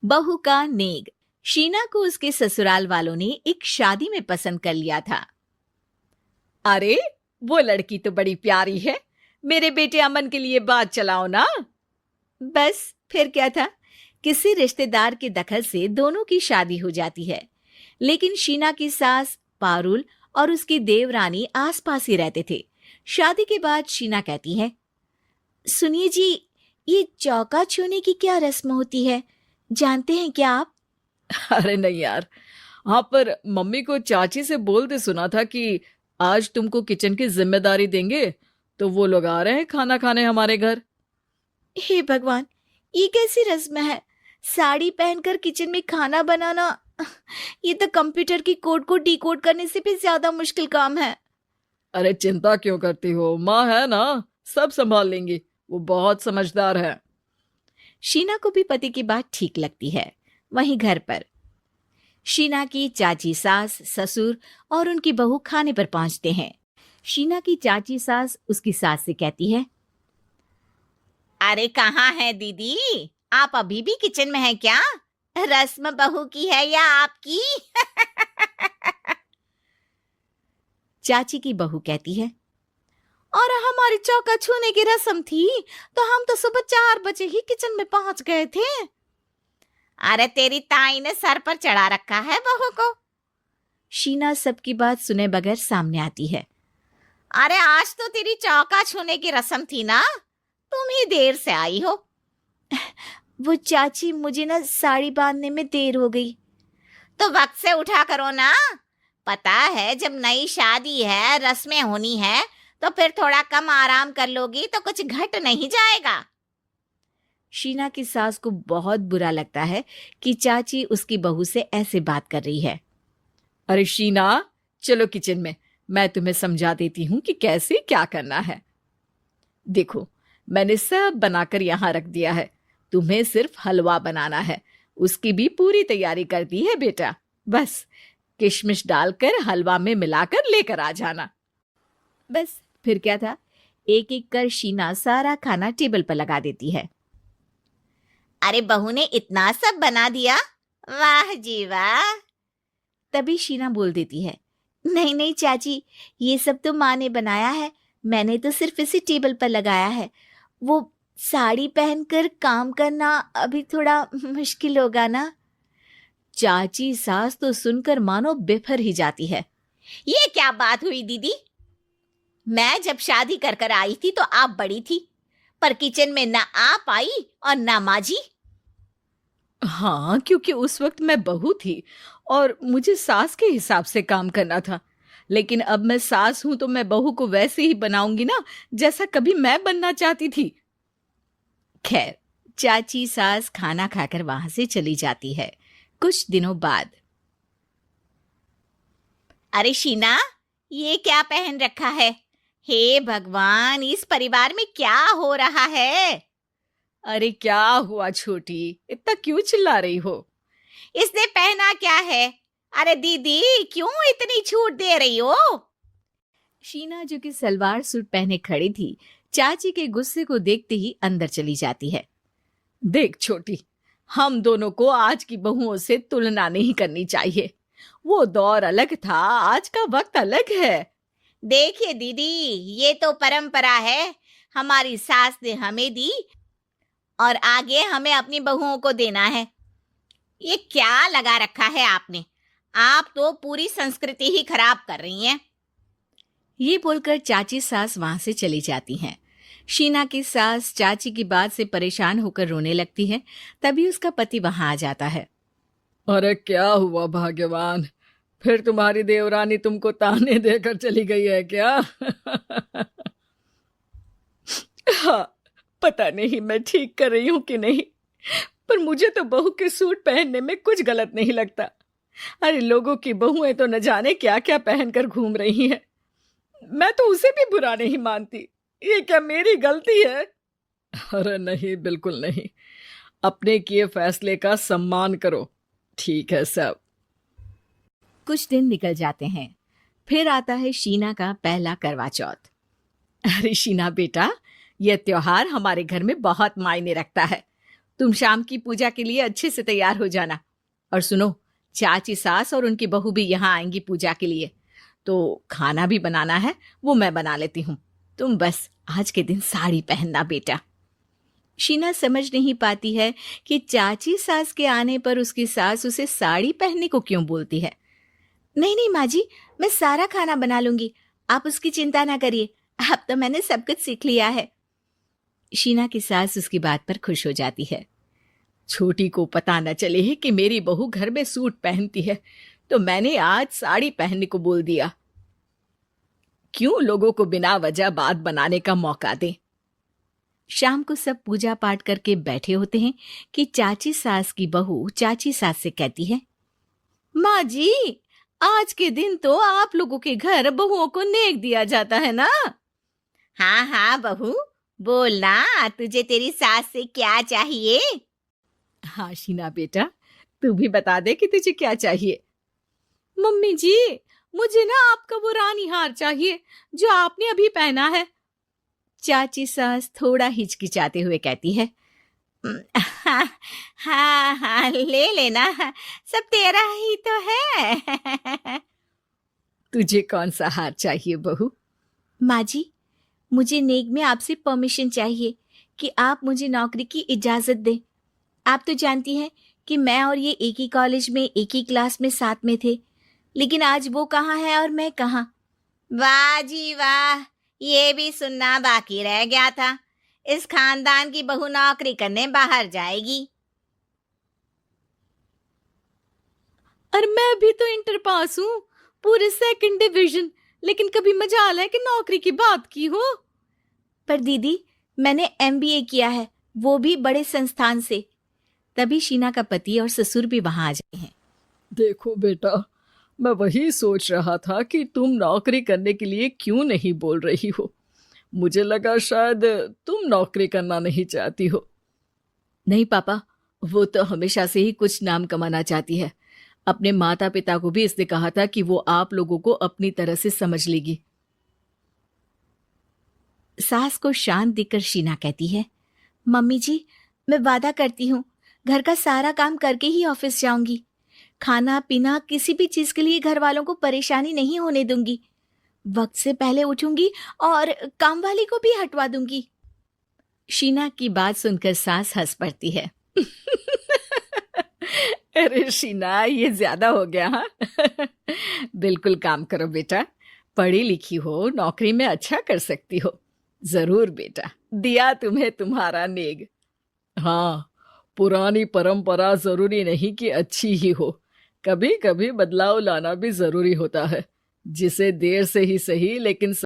बहू का नेग। शीना को उसके ससुराल वालों ने एक शादी में पसंद कर लिया था। अरे, वो लड़की तो बड़ी प्यारी है। मेरे बेटे अमन के लिए बात चलाओ ना। बस फिर क्या था, किसी रिश्तेदार के दखल से दोनों की शादी हो जाती है। लेकिन शीना की सास पारुल और उसकी देवरानी आसपास ही रहते थे। शादी के बाद शीना कहती है, सुनिए जी, ये चौका छूने की क्या रस्म होती है, जानते हैं क्या आप? अरे नहीं यार। हाँ, पर मम्मी को चाची से बोलते सुना था कि आज तुमको किचन की जिम्मेदारी देंगे, तो वो लोग आ रहे हैं खाना खाने हमारे घर। हे भगवान, ये कैसी रस्म है? साड़ी पहनकर किचन में खाना बनाना, ये तो कंप्यूटर की कोड को डिकोड करने से भी ज्यादा मुश्किल काम है। अरे चिंता क्यों करती हो, माँ है ना, सब संभाल लेंगी। वो बहुत समझदार है। शीना को भी पति की बात ठीक लगती है। वहीं घर पर शीना की चाची सास, ससुर और उनकी बहू खाने पर पहुंचते हैं। शीना की चाची सास उसकी सास से कहती है, अरे कहाँ है दीदी, आप अभी भी किचन में हैं क्या? रस्म बहू की है या आपकी? चाची की बहू कहती है, और हमारी चौका छूने की रस्म थी तो हम तो सुबह 4 बजे ही किचन में पहुंच गए थे। अरे तेरी ताई ने सर पर चढ़ा रखा है बहू को। शीना सबकी बात सुने बगैर सामने आती है। अरे आज तो तेरी चौका छूने की रस्म थी ना, तुम ही देर से आई हो। वो चाची, मुझे ना साड़ी बांधने में देर हो गई। तो वक्त से उठा करो ना, पता है जब नई शादी है, रस्में होनी है, तो फिर थोड़ा कम आराम कर लोगी तो कुछ घट नहीं जाएगा। शीना की सास को बहुत बुरा लगता है कि चाची उसकी बहू से ऐसे बात कर रही है। अरे शीना, चलो किचन में, मैं तुम्हें समझा देती हूँ कि कैसे क्या करना है। देखो, मैंने सब बनाकर यहाँ रख दिया है। तुम्हें सिर्फ हलवा बनाना है, उसकी भी पूरी तैयारी कर दी है बेटा। बस किशमिश डालकर हलवा में मिलाकर लेकर आ जाना। बस फिर क्या था, एक एक कर शीना सारा खाना टेबल पर लगा देती है। अरे बहू ने इतना सब बना दिया, वाह जी वाह। तभी शीना बोल देती है, नहीं नहीं चाची, ये सब तो माँ ने बनाया है, मैंने तो सिर्फ इसे टेबल पर लगाया है। वो साड़ी पहनकर काम करना अभी थोड़ा मुश्किल होगा ना। चाची सास तो सुनकर मानो बेफर ही जाती है। ये क्या बात हुई दीदी, मैं जब शादी कर कर आई थी तो आप बड़ी थी, पर किचन में ना आप आई और ना माँ जी। हाँ, क्योंकि उस वक्त मैं बहू थी और मुझे सास के हिसाब से काम करना था। लेकिन अब मैं सास हूं तो मैं बहू को वैसे ही बनाऊंगी ना, जैसा कभी मैं बनना चाहती थी। खैर, चाची सास खाना खाकर वहां से चली जाती है। कुछ दिनों बाद, अरे शीना, ये क्या पहन रखा है? हे भगवान, इस परिवार में क्या हो रहा है? अरे क्या हुआ छोटी, इतना क्यों चिल्ला रही हो? इसने पहना क्या है? अरे दीदी, क्यों इतनी छूट दे रही हो? शीना, जो कि सलवार सूट पहने खड़ी थी, चाची के गुस्से को देखते ही अंदर चली जाती है। देख छोटी, हम दोनों को आज की बहुओं से तुलना नहीं करनी चाहिए। वो दौर अलग था, आज का वक्त अलग है। देखिए दीदी, ये तो परंपरा है, हमारी सास ने हमें दी और आगे हमें अपनी बहुओं को देना है। ये क्या लगा रखा है आपने? आप तो पूरी संस्कृति ही खराब कर रही हैं। ये बोलकर चाची सास वहां से चली जाती हैं। शीना की सास चाची की बात से परेशान होकर रोने लगती है। तभी उसका पति वहां आ जाता है। अरे क्या हुआ भाग्यवान, फिर तुम्हारी देवरानी तुमको ताने देकर चली गई है क्या? हाँ, पता नहीं मैं ठीक कर रही हूँ कि नहीं, पर मुझे तो बहू के सूट पहनने में कुछ गलत नहीं लगता। अरे लोगों की बहुएं तो न जाने क्या क्या पहनकर घूम रही हैं। मैं तो उसे भी बुरा नहीं मानती। ये क्या मेरी गलती है? अरे नहीं, बिल्कुल नहीं। अपने किए फैसले का सम्मान करो। ठीक है सब। कुछ दिन निकल जाते हैं। फिर आता है शीना का पहला करवा चौथ। अरे शीना बेटा, यह त्योहार हमारे घर में बहुत मायने रखता है। तुम शाम की पूजा के लिए अच्छे से तैयार हो जाना। और सुनो, चाची सास और उनकी बहू भी यहाँ आएंगी पूजा के लिए, तो खाना भी बनाना है, वो मैं बना लेती हूँ। तुम बस आज के दिन साड़ी पहनना बेटा। शीना समझ नहीं पाती है कि चाची सास के आने पर उसकी सास उसे साड़ी पहनने को क्यों बोलती है। नहीं नहीं माँ जी, मैं सारा खाना बना लूंगी, आप उसकी चिंता ना करिए, अब तो मैंने सब कुछ सीख लिया है। शीना की सास उसकी बात पर खुश हो जाती है। छोटी को पता न चले कि मेरी बहू घर में सूट पहनती है, तो मैंने आज साड़ी पहनने को बोल दिया। क्यों लोगों को बिना वजह बात बनाने का मौका दे। शाम को सब पूजा पाठ करके बैठे होते हैं कि चाची सास की बहू चाची सास से कहती है, माँ जी, आज के दिन तो आप लोगों के घर बहुओं को नेक दिया जाता है ना। हाँ हाँ बहू, बोलना, तुझे तेरी सास से क्या चाहिए। हाँ शीना बेटा, तू भी बता दे कि तुझे क्या चाहिए। मम्मी जी, मुझे ना आपका वो रानी हार चाहिए जो आपने अभी पहना है। चाची सास थोड़ा हिचकिचाते हुए कहती है, हाँ हाँ हाँ, ले लेना, सब तेरा ही तो है। तुझे कौन सा हार चाहिए बहू। माँ जी, मुझे नेक में आपसे परमिशन चाहिए कि आप मुझे नौकरी की इजाजत दें। आप तो जानती हैं कि मैं और ये एक ही कॉलेज में एक ही क्लास में साथ में थे, लेकिन आज वो कहाँ है और मैं कहाँ। वाह जी वाह, ये भी सुनना बाकी रह गया था, इस खानदान की बहू नौकरी करने बाहर जाएगी। और मैं भी तो इंटर पास हूँ, पूरे 2nd डिवीजन, लेकिन कभी मजाल है कि नौकरी की बात की हो। पर दीदी, मैंने MBA किया है, वो भी बड़े संस्थान से। तभी शीना का पति और ससुर भी वहां आ जाते हैं। देखो बेटा, मैं वही सोच रहा था कि तुम नौकरी करने के लिए क्यों नहीं बोल रही हो। मुझे लगा शायद तुम नौकरी करना नहीं चाहती हो। नहीं पापा, वो तो हमेशा से ही कुछ नाम कमाना चाहती है। अपने माता पिता को भी इसने कहा था कि वो आप लोगों को अपनी तरह से समझ लेगी। सास को शांत दिखकर शीना कहती है, मम्मी जी, मैं वादा करती हूँ, घर का सारा काम करके ही ऑफिस जाऊंगी। खाना पीना किसी भी चीज के लिए घर वालों को परेशानी नहीं होने दूंगी। वक्त से पहले उठूंगी और काम वाली को भी हटवा दूंगी। शीना की बात सुनकर सास हंस पड़ती है। अरे शीना, ये ज्यादा हो गया। हाँ बिल्कुल काम करो बेटा, पढ़ी लिखी हो, नौकरी में अच्छा कर सकती हो। जरूर बेटा, दिया तुम्हें तुम्हारा नेग। हाँ, पुरानी परंपरा जरूरी नहीं कि अच्छी ही हो, कभी कभी बदलाव लाना भी जरूरी होता है, जिसे देर से ही सही लेकिन